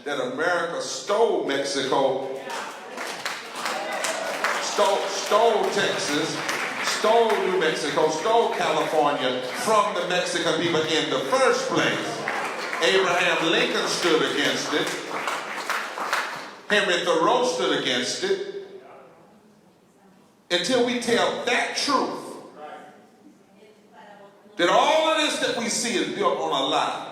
that America stole Mexico, stole Texas, stole New Mexico, stole California from the Mexican people in the first place. Abraham Lincoln stood against it. Henry Thoreau stood against it. Until we tell that truth, that all of this that we see is built on a lie.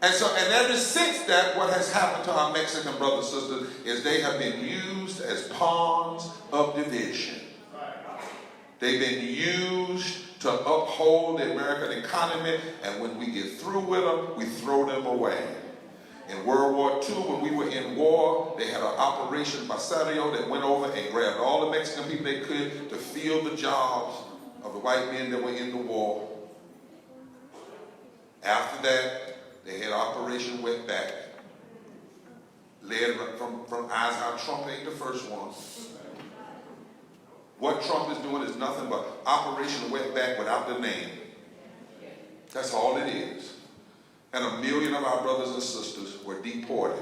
And ever since that, what has happened to our Mexican brothers and sisters is they have been used as pawns of division. They've been used to uphold the American economy, and when we get through with them, we throw them away. In World War II, when we were in war, they had an Operation Paso that went over and grabbed all the Mexican people they could to fill the jobs of the white men that were in the war. After that, they had Operation Wetback, led from Eisenhower. Trump ain't the first one. What Trump is doing is nothing but Operation Wetback without the name. That's all it is. And 1 million of our brothers and sisters were deported.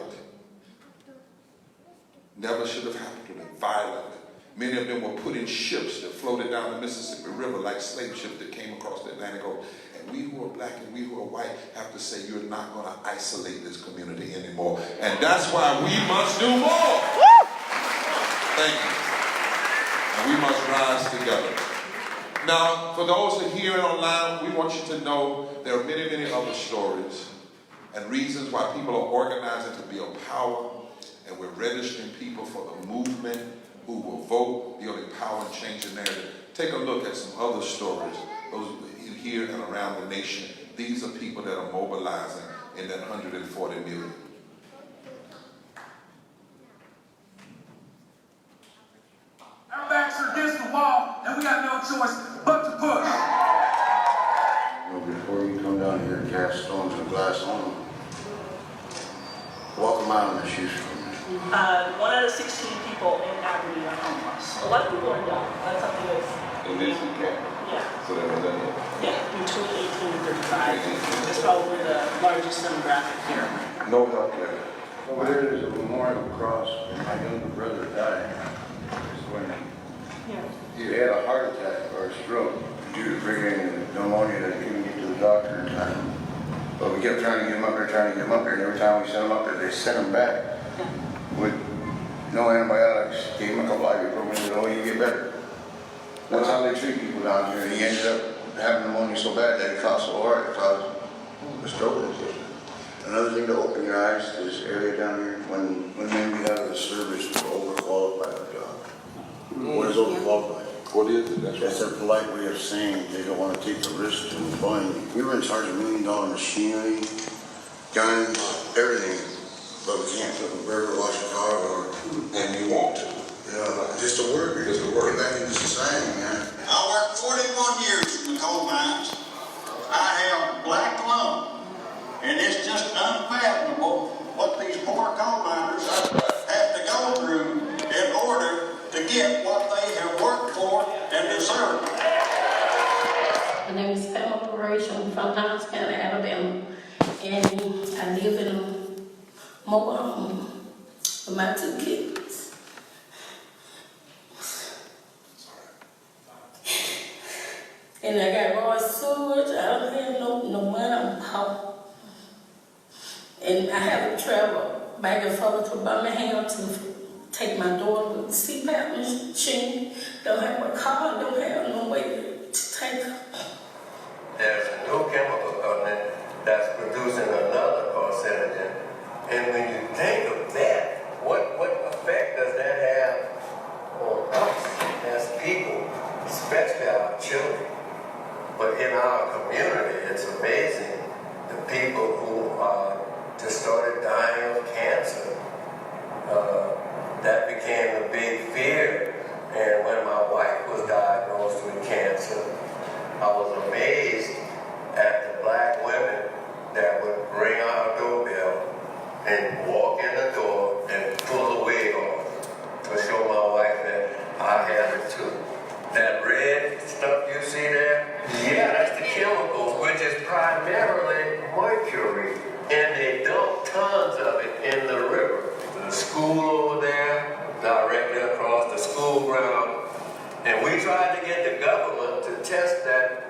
Never should have happened to them, violently. Many of them were put in ships that floated down the Mississippi River like slave ships that came across the Atlantic Ocean. And we who are black and we who are white have to say, you're not going to isolate this community anymore. And that's why we must do more. Thank you. And we must rise together. Now, for those who hear it online, we want you to know there are many, many other stories and reasons why people are organizing to build power, and we're registering people for the movement who will vote, building power and change the narrative. Take a look at some other stories, those here and around the nation. These are people that are mobilizing in that 140 million. Our backs are against the wall, and we got no choice but to push. Well, before you come down here and cast stones and glass on them, walk a mile in the shoes for me. 1 out of 16 people in Aberdeen are homeless. A lot of people are young. That's something that's... In this camp? Yeah. So they were done yet? Yeah, between 18 and 35. It's probably the largest demographic here. No health care. Over there is a memorial cross where my younger brother died. It's when he had a heart attack or a stroke due to freaking pneumonia that he couldn't get to the doctor in time. But we kept trying to get him up there, and every time we sent him up there, they sent him back with no antibiotics. Gave him a couple ibuprofen and said, oh, you get better. That's how they treat people down here. He ended up having pneumonia so bad that it caused so hard it caused a stroke. Another thing to open your eyes to this area down here, when men get out of the service, we're overqualified for job. What is overqualified? What is it? That's their polite way of saying they don't want to take the risk to employing you. We were in charge of $1 million machinery, guns, everything, but we can't cook a burger, wash a car, And you want to. just to work. Just to work. Get back into society, man. I worked 41 years in the coal mines. I have black lung, and it's just unfathomable what these poor coal miners have to go through in order to get what they have worked for and deserve. My name is Pamela Operation from Hines County, Alabama, and I live in a mobile home with my 2 kids. And I got raw sewage, I don't have no money on power. And I have to travel back and forth to Birmingham to take my daughter with the CPAP machine. Don't have a car, don't have no way to take her. There's a new chemical coming that's producing another carcinogen. And when you think of that, what effect does that have on us as people, especially our children? But in our community, it's amazing the people who just started dying of cancer. That became a big fear. And when my wife was diagnosed with cancer, I was amazed at the black women that would ring our doorbell and walk in the door and pull the wig off to show my wife that I have it too. That red stuff you see there, yeah, that's the chemicals, which is primarily mercury. And they dump tons of it tried to get the government to test that,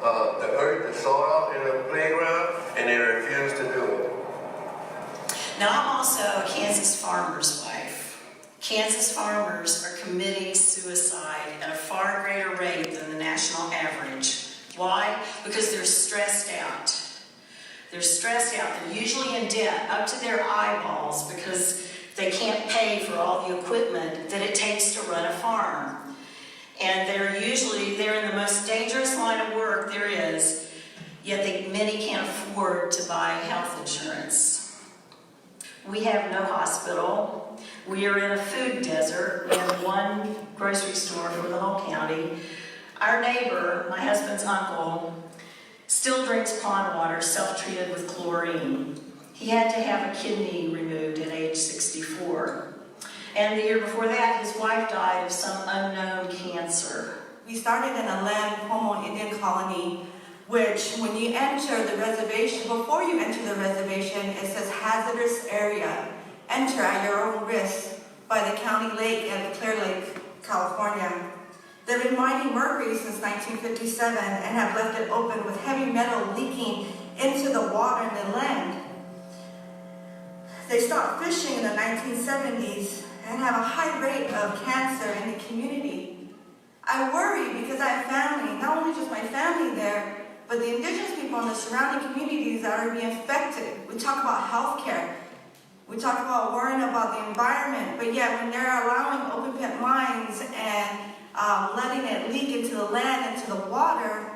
the earth, the soil in the playground, and they refused to do it. Now, I'm also a Kansas farmer's wife. Kansas farmers are committing suicide at a far greater rate than the national average. Why? Because they're stressed out. They're stressed out. They're usually in debt up to their eyeballs because they can't pay for all the equipment that it takes to run a farm. And they're in the most dangerous line of work there is, yet many can't afford to buy health insurance. We have no hospital. We are in a food desert. We have one grocery store for the whole county. Our neighbor, my husband's uncle, still drinks pond water self-treated with chlorine. He had to have a kidney removed at age 64. And the year before that, his wife died of some unknown cancer. We started in a land Homo Indian colony, which when you enter the reservation, before you enter the reservation, it says hazardous area. Enter at your own risk by the county lake at Clear Lake, California. They've been mining mercury since 1957 and have left it open with heavy metal leaking into the water and the land. They stopped fishing in the 1970s and have a high rate of cancer in the community. I worry because I have family, not only just my family there, but the indigenous people in the surrounding communities that are being affected. We talk about healthcare. We talk about worrying about the environment, but yet when they're allowing open pit mines and letting it leak into the land, into the water,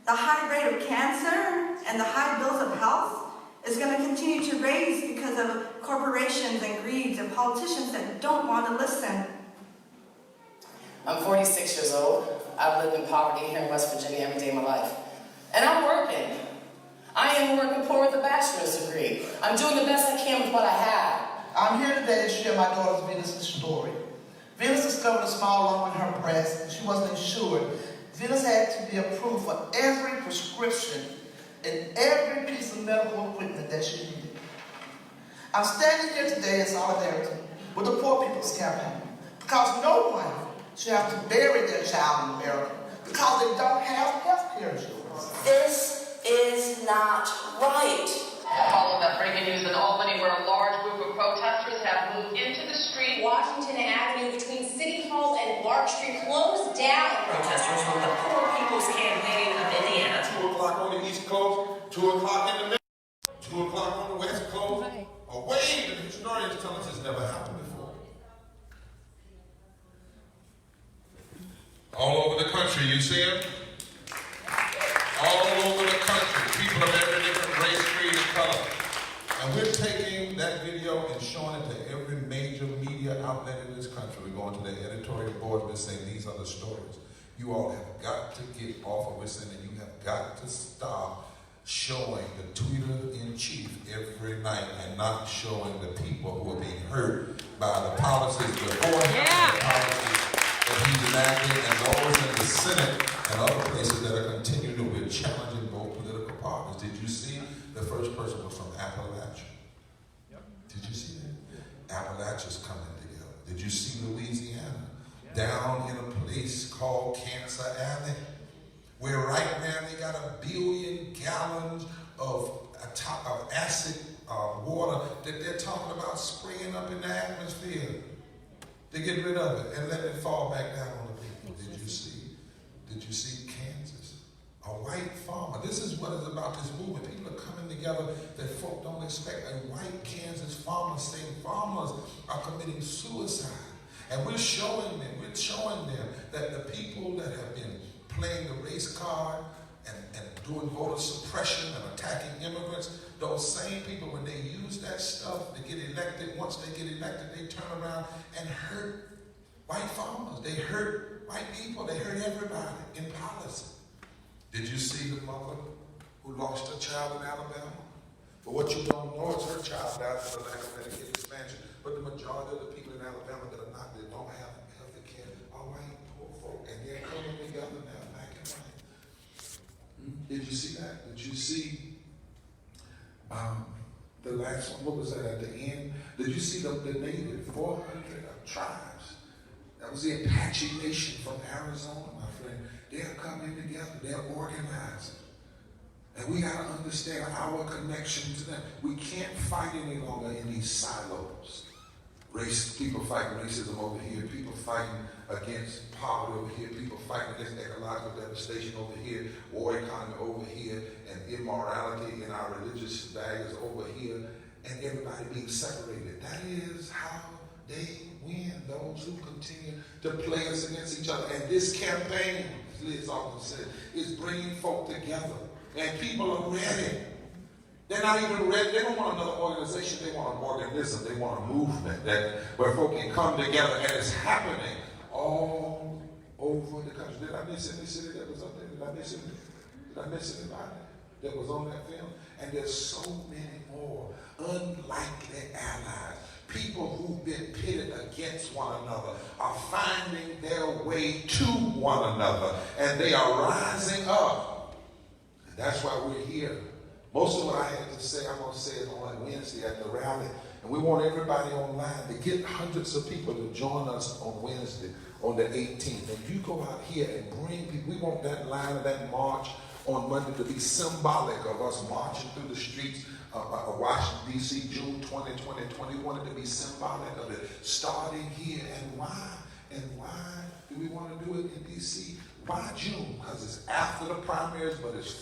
the high rate of cancer and the high bills of health is going to continue to raise because of corporations and greeds and politicians that don't want to listen. I'm 46 years old. I've lived in poverty here in West Virginia every day of my life. And I'm working. I am working poor with a bachelor's degree. I'm doing the best I can with what I have. I'm here today to share my daughter Venus' story. Venus discovered a small lump in her breast and she wasn't insured. Venus had to be approved for every prescription and every piece of medical equipment that she needed. I'm standing here today in solidarity with the Poor People's Campaign because no one should have to bury their child in America because they don't have health care insurance. This is not right. Following that breaking news in Albany, where a large group of protesters have moved into the street. Washington Avenue between City Hall and Lark Street closed down. Protesters from the Poor People's Campaign of Indiana. 2 o'clock on the East Coast, 2 o'clock in the middle, 2 o'clock on the West Coast. A wave that historians tell us has never happened before. All over the country, you see them? All over the country, people of every different race, creed, and color. And we're taking that video and showing it to every major media outlet in this country. We're going to the editorial board, we're saying these are the stories. You all have got to get off of it, and you have got to stop showing the tweeter-in-chief every night and not showing the people who are being hurt by the policies before him, the policies that he's enacting, and those in the Senate and other places that are continuing to be challenging both political parties. Did you see the first person was from Appalachia? Yep. Did you see that? Appalachia's coming together. Did you see Louisiana? Down in a place called Cancer Alley, where right now they got 1 billion gallons of acid water that they're talking about spraying up in the atmosphere to get rid of it and let it fall back down on the people. Did you see Kansas? A white farmer. This is what is about this movement. People are coming together that folk don't expect. A white Kansas farmer saying farmers are committing suicide. And we're showing them that the people that have been playing the race card and doing voter suppression and attacking immigrants, those same people, when they use that stuff to get elected, once they get elected, they turn around and hurt white farmers. They hurt white people. They hurt everybody in policy. Did you see the mother who lost her child in Alabama? But what you don't know is her child died for the lack of Medicaid expansion. But the majority of the people in Alabama that are not, that don't have health care are white poor folk. And they're coming together now, black and white. Did you see that? Did you see the last one? What was that at the end? Did you see the native 400 tribes That was the Apache Nation from Arizona, my friend. They're coming together. They're organizing. And we got to understand our connection to them. We can't fight any longer in these silos. People fighting racism over here. People fighting against poverty over here. People fighting against ecological devastation over here. War economy over here. And immorality in our religious values over here. And everybody being separated. That is how they win. Those who continue to play us against each other. And this campaign, as Liz often said, is bringing folk together. And people are ready. They're not even ready. They don't want another organization. They want an organism. They want a movement where folk can come together. And it's happening all over the country. Did I miss any city that was up there? Did I miss anybody that was on that film? And there's so many more unlikely allies. People who've been pitted against one another are finding their way to one another. And they are rising up. And that's why we're here. Most of what I had to say, I'm going to say it on Wednesday at the rally. And we want everybody online to get hundreds of people to join us on Wednesday, on the 18th. And you go out here and bring people. We want that line of that march on Monday to be symbolic of us marching through the streets of Washington, D.C., June 2020. We want it to be symbolic of it, starting here. And why? And why do we want to do it in D.C.? Why June? Because it's after the primaries, but it's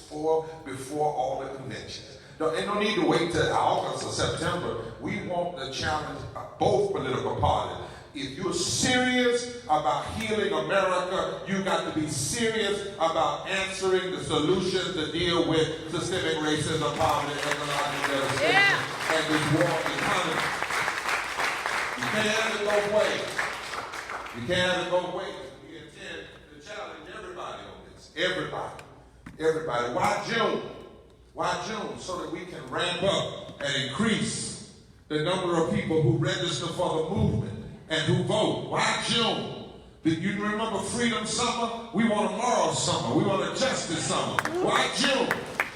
before all the conventions. Ain't no need to wait till August or September. We want to challenge both political parties. If you're serious about healing America, you got to be serious about answering the solutions to deal with systemic racism, poverty, economic devastation, and this war economy. You can't have it both ways. You can't have it both ways. We intend to challenge everybody on this. Everybody. Why June? Why June? So that we can ramp up and increase the number of people who register for the movement and who vote. Why June? Did you remember Freedom Summer? We want a moral summer. We want a justice summer. Why June?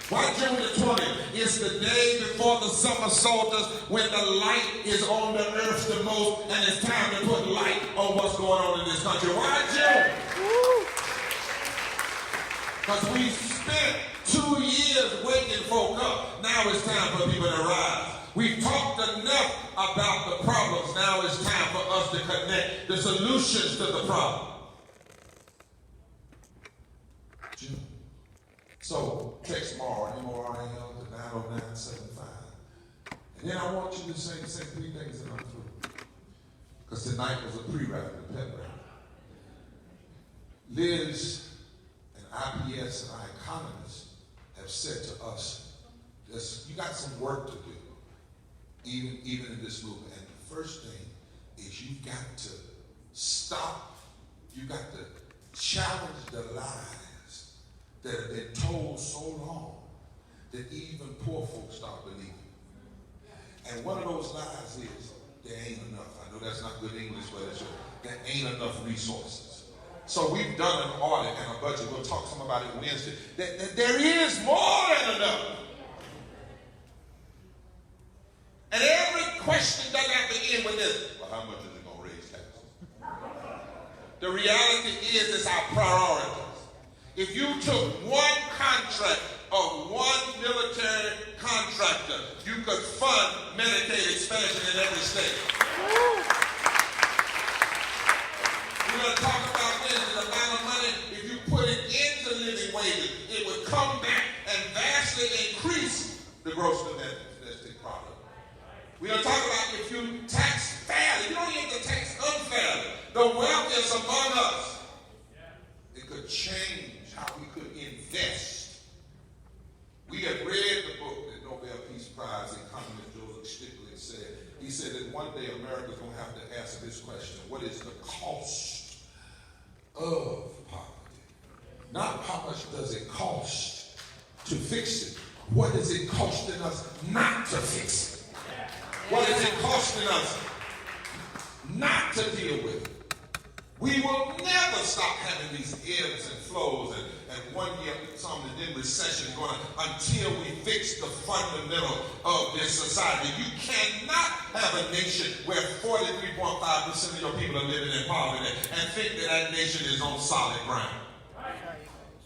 Why June the 20th? It's the day before the summer solstice when the light is on the earth the most and it's time to put light on what's going on in this country. Why June? Because we spent 2 years waking folk up. Now it's time for people to rise. We've talked enough about the problems. Now it's time for us to connect the solutions to the problem. June. So text MORAL, M-O-R-A-L, to 90975. And then I want you to say 3 things and I'm through. Because tonight was a pre-rally, the pep rally. Liz and IPS and our economists have said to us, you got some work to do. Even in this movement. And the first thing is you've got to stop. You've got to challenge the lies that have been told so long that even poor folks start believing. And one of those lies is there ain't enough. I know that's not good English, but it's there ain't enough resources. So we've done an audit and a budget. We'll talk some about it Wednesday. That there is more than enough. And every question doesn't have to end with this. Well, how much is it going to raise taxes? The reality is it's our priorities. If you took one contract of one military contractor, you could fund Medicaid expansion in every state. We're going to talk about this, the amount of money, if you put it into living wages, it would come back and vastly increase the gross domestic product. We're going to talk about if you tax fairly. You don't need to tax unfairly. The wealth is among us. It could change how we could invest. We have read the book that Nobel Peace Prize economist Joseph Stiglitz said. He said that one day America's going to have to answer this question. What is the cost of poverty? Not how much does it cost to fix it. What is it costing us not to fix it? What is it costing us not to deal with it? We will never stop having these ebbs and flows and 1 year something and then recession going on until we fix the fundamental of this society. You cannot have have a nation where 43.5% of your people are living in poverty and think that that nation is on solid ground.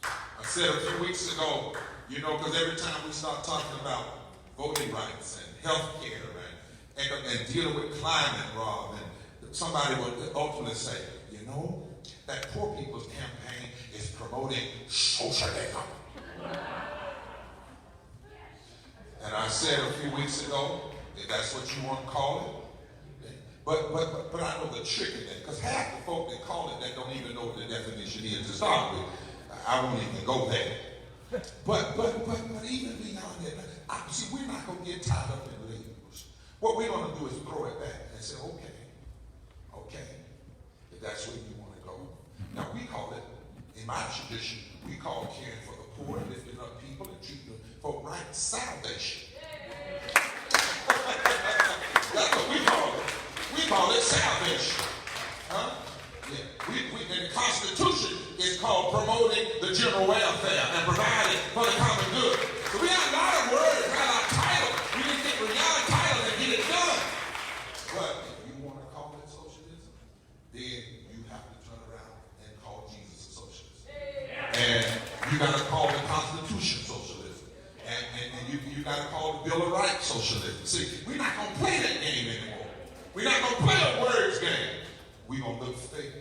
I said a few weeks ago, you know, because every time we start talking about voting rights and health care and dealing with climate, Rob, and somebody would ultimately say, you know, that poor people's campaign is promoting socialism. And I said a few weeks ago, if that's what you want to call it, but I know the trick in that, because half the folk that call it that don't even know what the definition is to start with. I won't even go there. But even beyond that, see, we're not going to get tied up in labels. What we're going to do is throw it back and say, okay, if that's where you want to go. Now, we call it, in my tradition, we call caring for the poor and lifting up people and treating them folk right salvation. That's what we call it. We call it salvation. Huh? Yeah. And the Constitution is called promoting the general welfare and providing for the common good. So we have a lot of words, we have our title. We just think we're our title and get it done. But if you want to call it socialism, then you have to turn around and call Jesus a socialist. And you got to call the Constitution socialism. And you got to call the Bill of Rights socialism. See, we're not going to play that game anymore. We're not going to play a words game. We're going to look fake.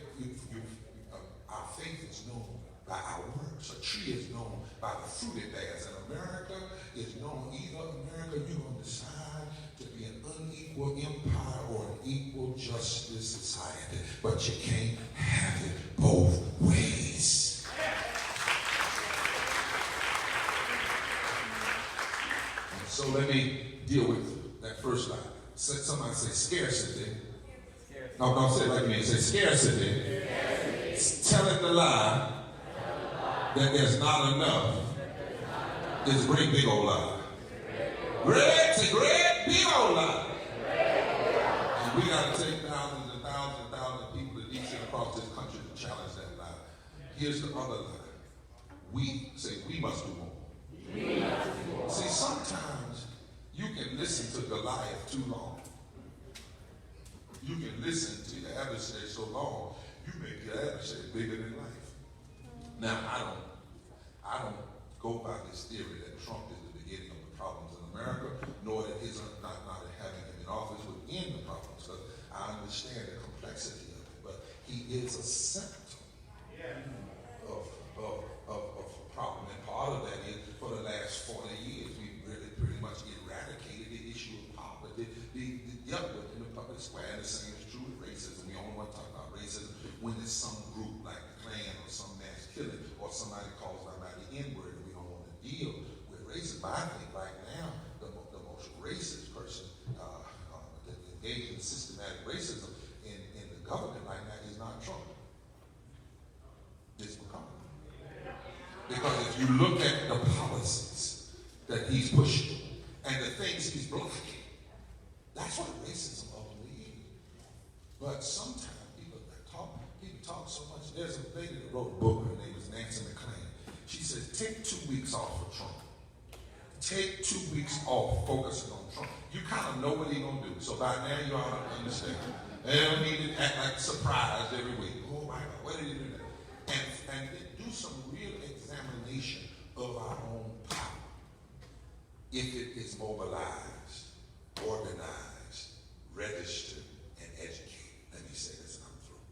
Our faith is known by our works. A tree is known by the fruit it bears. And America is known, either America, you're going to decide to be an unequal empire or an equal justice society. But you can't have it both ways. And so let me deal with that first line. Somebody say scarcity. No, don't say it like me. Say scarcity. It's telling the lie that there's not enough is a great big old lie. It's a great big old lie. And we got to take thousands and thousands and thousands of people to DC across this country to challenge that lie. Here's the other lie. We say we must do more. See, sometimes you can listen to Goliath too long. You can listen to your adversary so long, you make your adversary bigger than life. Now, I don't go by this theory that Trump is the beginning of the problems in America, nor that his not having him in office would end the problems, because I understand the complexity of it, but he is a symptom of a problem. And part of that is, for the last 40 years, we've really pretty much eradicated the issue of poverty, dealt with in the public square. And the same is true with racism. We only want to talk about racism when it's some group like the Klan or some mass killing or somebody calls them by the N-word, and we don't want to deal with racism. But I think right now, the most racist person that engaged in systematic racism in the government right now is not Trump. It's McConnell. Because if you look at the policies that he's pushing and the things he's blocking, that's what racism ultimately is. But sometimes people talk so much. There's a lady that wrote a book, her name is Nancy McClain. She says, take 2 weeks off for Trump. Take 2 weeks off focusing on Trump. You kind of know what he's going to do. So by now you ought to understand. They don't need to act like surprised every week. Oh my God, what did he do that? And do some real examination of our own power. If it is mobilized, organized, registered, and educated. Let me say this and I'm through.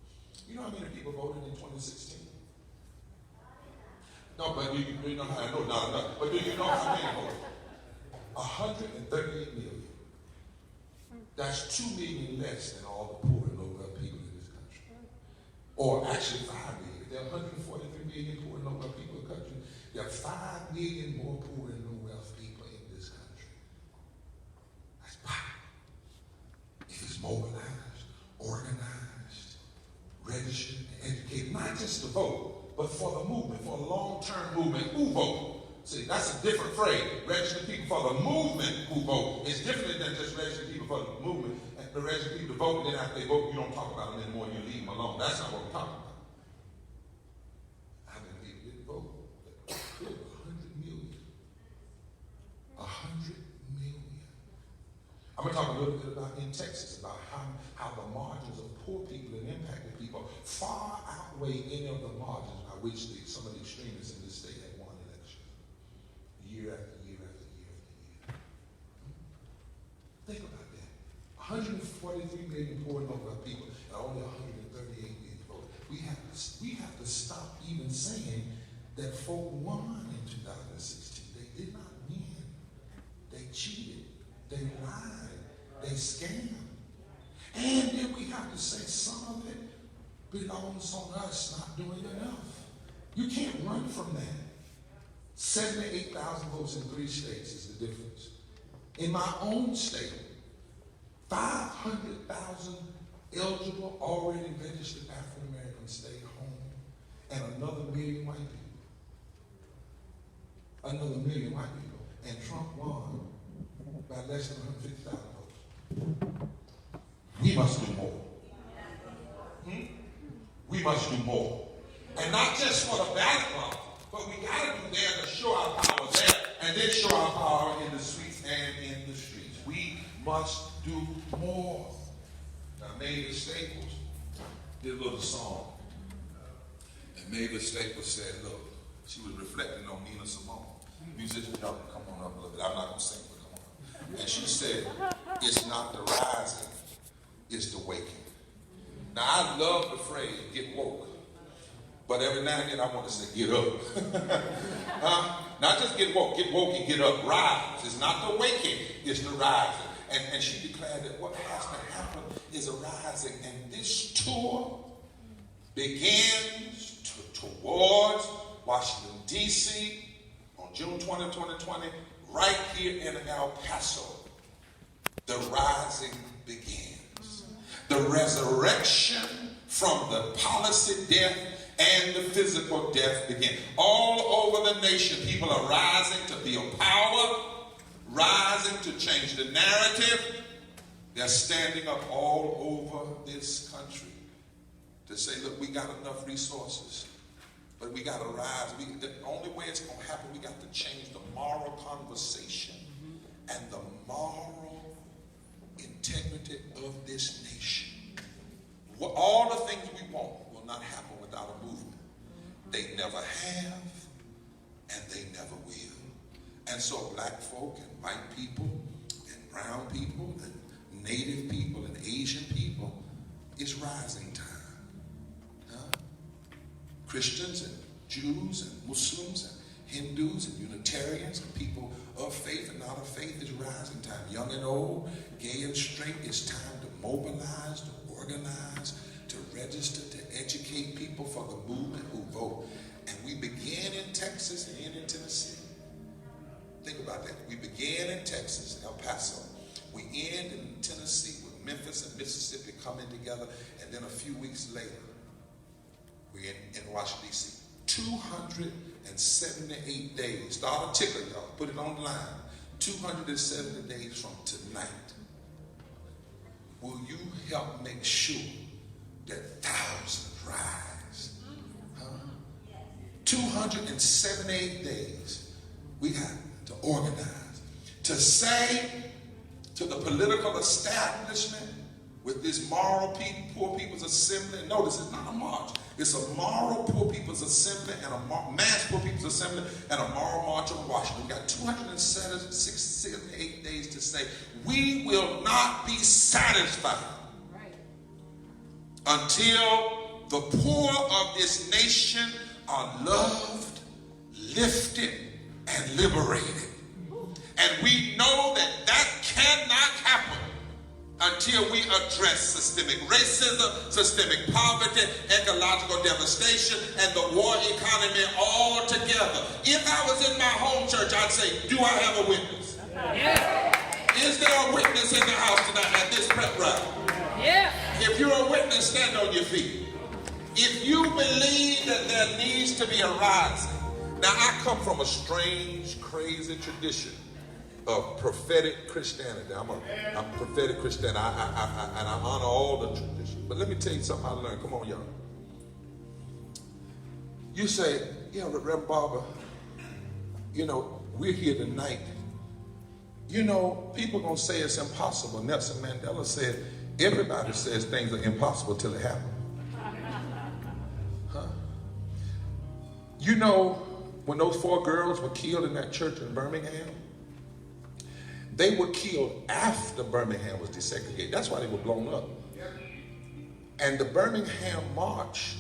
You know how many people voted in 2016? No, but do you know how, I know not enough, but do you know how many voted? 138 million. That's 2 million less than all the poor and low-wealth people in this country. Or actually 5 million. There are 143 million poor and low-wealth people in the country. There are 5 million more poor and low-wealth people in this country. That's power. If it's mobilized, organized, registered, and educated, not just to vote, but for the movement, for a long-term movement, who vote? See, that's a different phrase. Registering people for the movement who vote is different than just registering people for the movement. And the registering people to vote, and then after they vote, you don't talk about them anymore, you leave them alone. That's not what we're talking about. How many people didn't vote? 100 million. 100 million. I'm going to talk a little bit about in Texas about how the margins of poor people and impacted people far outweigh any of the margins by which some of the extremists in this state have won elections. Year after year after year after year. Think about that. 143 million poor and low people and only 138 million voters. We have to stop even saying that folk won in 2016. They did not win. They cheated. They lied. They scammed. And then we have to say some of it belongs on us not doing enough. You can't run from that. 78,000 votes in 3 states is the difference. In my own state, 500,000 eligible, already registered African Americans stayed home, and another million white people. Another million white people. And Trump won by less than 150,000 votes. We must do more. We must do more. And not just for the ballot box, but we got to do there to show our power there, and then show our power in the streets and in the streets. We must do more. Now, Mavis Staples did a little song. And Mavis Staples said, look, she was reflecting on Nina Simone. Musicians, y'all can come on up a little bit. I'm not going to sing, but come on. And she said, it's not the rising, it's the waking. Now, I love the phrase, get woke. But every now and then I want to say, get up. Not just get woke and get up. Rise. It's not the waking, it's the rising. And she declared that what has to happen is a rising. And this tour begins towards Washington, D.C. on June 20, 2020, right here in El Paso. The rising begins. The resurrection from the policy death and the physical death begin. All over the nation, people are rising to build power, rising to change the narrative. They're standing up all over this country to say, look, we got enough resources, but we got to rise. The only way it's going to happen, we got to change the moral conversation and the moral integrity of this nation. All the things we want will not happen without a movement. They never have, and they never will. And so black folk and white people and brown people and native people and Asian people, it's rising time. Christians and Jews and Muslims and Hindus and Unitarians and people of faith and not of faith, is rising time. Young and old, gay and straight, it's time to mobilize, to organize, to register, to educate people for the movement who vote. And we began in Texas and end in Tennessee. Think about that. We began in Texas, El Paso. We end in Tennessee with Memphis and Mississippi coming together. And then a few weeks later, we're in Washington, D.C. 278 days. Start a ticker, y'all. Put it on the line. 270 days from tonight. Will you help make sure that thousands rise? 278 days. We have to organize. To say to the political establishment with this moral poor people's assembly. Notice it's not a march. It's a moral poor people's assembly and a mass poor people's assembly and a moral march on Washington. We got 278 days to say we will not be satisfied until the poor of this nation are loved, lifted, and liberated. And we know that that cannot happen until we address systemic racism, systemic poverty, ecological devastation, and the war economy all together. If I was in my home church, I'd say, do I have a witness? Yeah. Is there a witness in the house tonight at this prep rally? Yeah. If you're a witness, stand on your feet. If you believe that there needs to be a rising. Now, I come from a strange, crazy tradition of prophetic Christianity. I'm prophetic Christian, and I honor all the traditions. But let me tell you something I learned. Come on, y'all. You say, yeah, Reverend Barber, you know, we're here tonight You know, people gonna say it's impossible. Nelson Mandela said, everybody says things are impossible till it happens. Huh? You know, when those 4 girls were killed in that church in Birmingham, they were killed after Birmingham was desegregated. That's why they were blown up. And the Birmingham March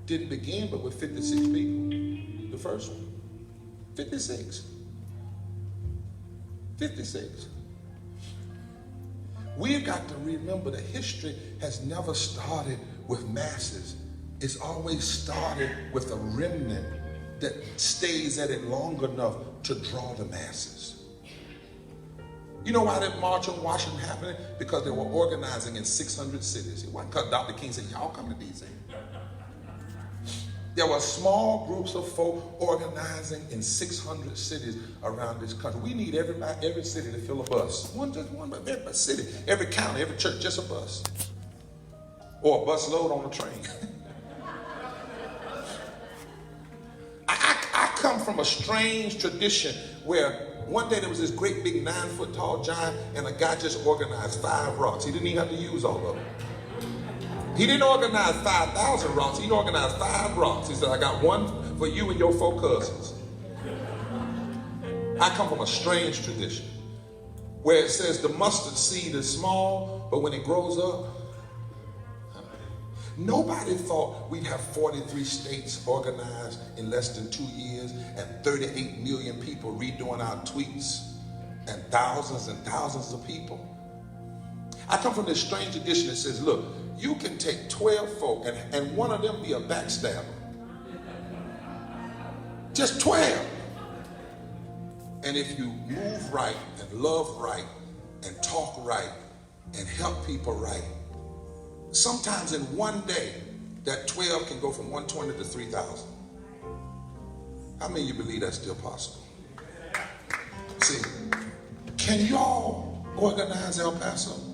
didn't begin but with 56 people. The first one. 56. 56. We've got to remember that history has never started with masses. It's always started with a remnant that stays at it long enough to draw the masses. You know why that March on Washington happened? Because they were organizing in 600 cities. It wasn't because Dr. King said, y'all come to DC. There were small groups of folk organizing in 600 cities around this country. We need every city to fill a bus. Just one, but every city, every county, every church, just a bus. Or a bus load on a train. I come from a strange tradition where one day there was this great big 9-foot tall giant and a guy just organized 5 rocks. He didn't even have to use all of them. He didn't organize 5,000 rocks. He organized 5 rocks. He said, I got one for you and your 4 cousins. I come from a strange tradition where it says the mustard seed is small, but when it grows up, nobody thought we'd have 43 states organized in less than 2 years and 38 million people redoing our tweets and thousands of people. I come from this strange tradition that says, look, you can take 12 folk and one of them be a backstabber. Just 12. And if you move right and love right and talk right and help people right, sometimes in one day, that 12 can go from 120 to 3,000. How many of you believe that's still possible? See, can y'all organize El Paso?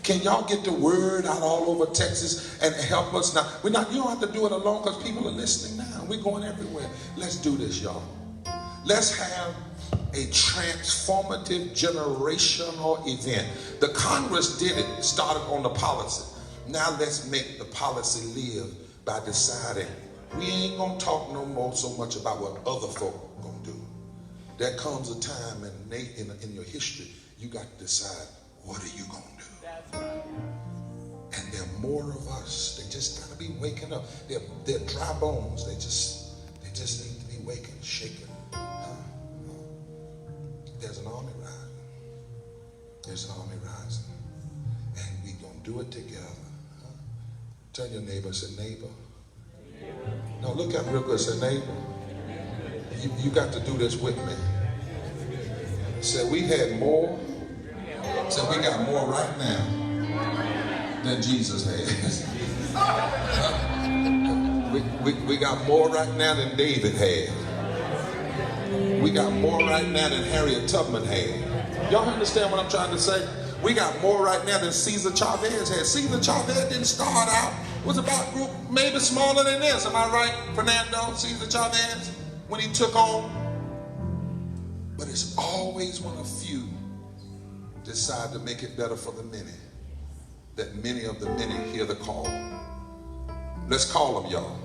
Can y'all get the word out all over Texas and help us now? You don't have to do it alone because people are listening now. We're going everywhere. Let's do this, y'all. Let's have a transformative generational event. The Congress did it, started on the policy. Now let's make the policy live by deciding we ain't gonna talk no more so much about what other folk gonna do. There comes a time in your history, you got to decide, what are you gonna do? That's right. And there are more of us. They just gotta be waking up. They're dry bones. They just need to be waking, shaking. There's an army rising. There's an army rising. And we gonna do it together. Tell your neighbor, say, neighbor. No, look at me real good, say, neighbor. You got to do this with me. Say, we had more. Say, we got more right now than Jesus had. We got more right now than David had. We got more right now than Harriet Tubman had. Y'all understand what I'm trying to say? We got more right now than Cesar Chavez had. Cesar Chavez didn't start out, was about a group maybe smaller than this. Am I right, Fernando? Cesar Chavez, when he took on. But it's always when a few decide to make it better for the many, that many of the many hear the call. Let's call them, y'all.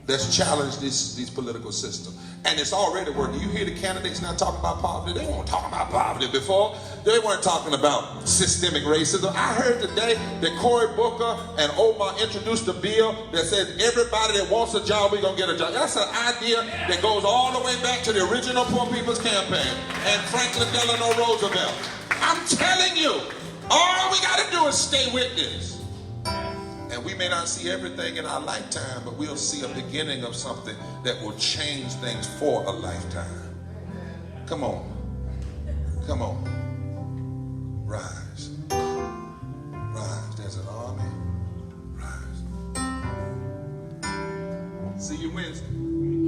Let's challenge these political systems. And it's already working. You hear the candidates now talking about poverty. They weren't talking about poverty before. They weren't talking about systemic racism. I heard today that Cory Booker and Omar introduced a bill that says everybody that wants a job, we're going to get a job. That's an idea that goes all the way back to the original Poor People's Campaign and Franklin Delano Roosevelt. I'm telling you, all we got to do is stay with this. And we may not see everything in our lifetime, but we'll see a beginning of something that will change things for a lifetime. Come on. Come on. Rise. Rise. There's an army. Rise. See you Wednesday.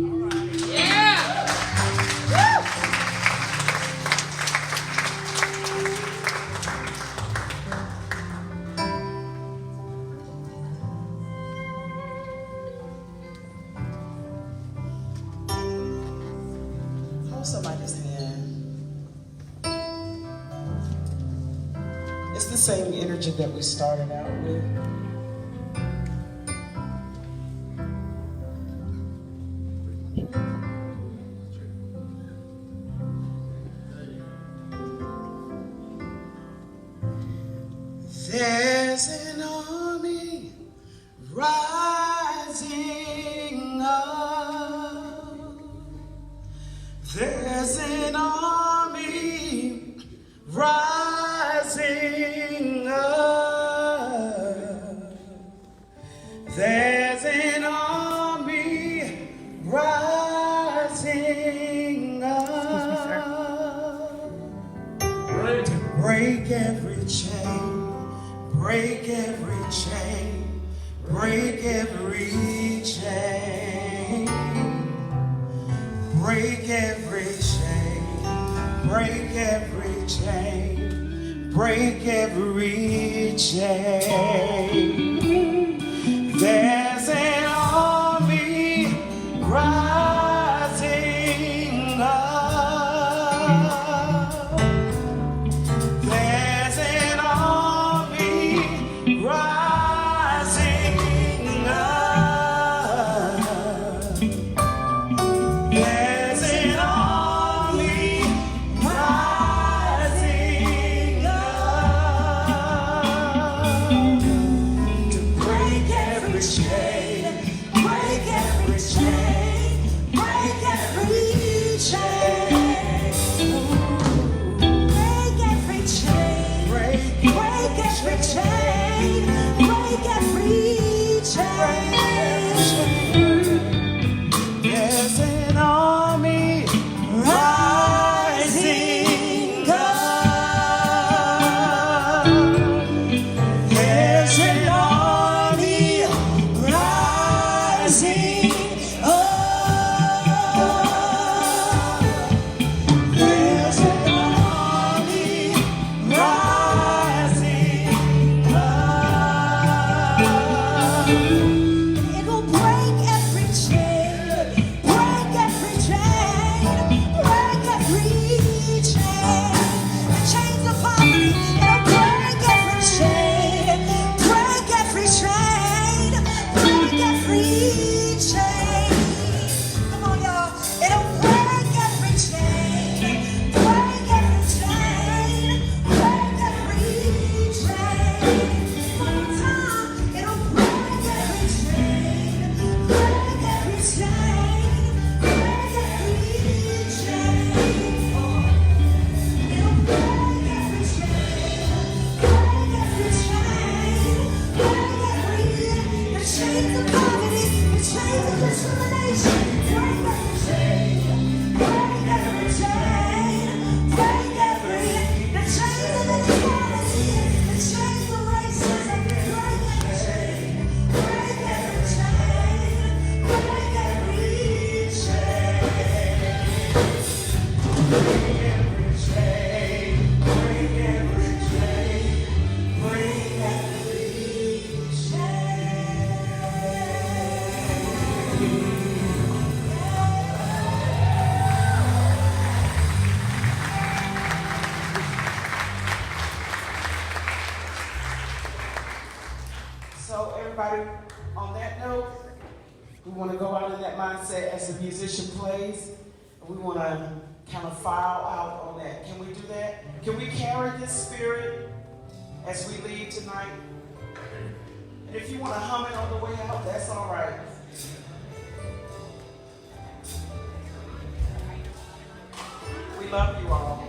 All right. Yeah. Woo. Somebody's hand. same energy that we started out with. There's an army rising up. There's an army rising up. There's an army rising up. To break every chain. Break every chain, break every chain, break every chain, break every chain, break every chain. There's an army rising up. There's an army rising up. There's an army rising up to break every chain, break every chain, break every chain. Break every chain, break every chain, break every chain. There's an army rising up. There's an army rising up. There's an army rising up. It'll break every chain, break every chain, break every chain. The chains of poverty, it'll break every chain, break every chain, break every chain. Come on, y'all. It'll break every chain, break every chain, break every chain. One more time. It'll break every chain, break every chain, break every chain. It'll break every chain, break every chain, break every the chains of poverty, the chains of discrimination. Break every chain, break every chain, break every the chains of inequality, the chains of racism. Break every chain, break every chain, break every chain. Break every chain, break every chain, break every So everybody, on that note, we want to go out in that mindset as the musician plays. And we want to kind of file out on that. Can we do that? Can we carry this spirit as we leave tonight? And if you want to hum it on the way out, that's all right. We love you all.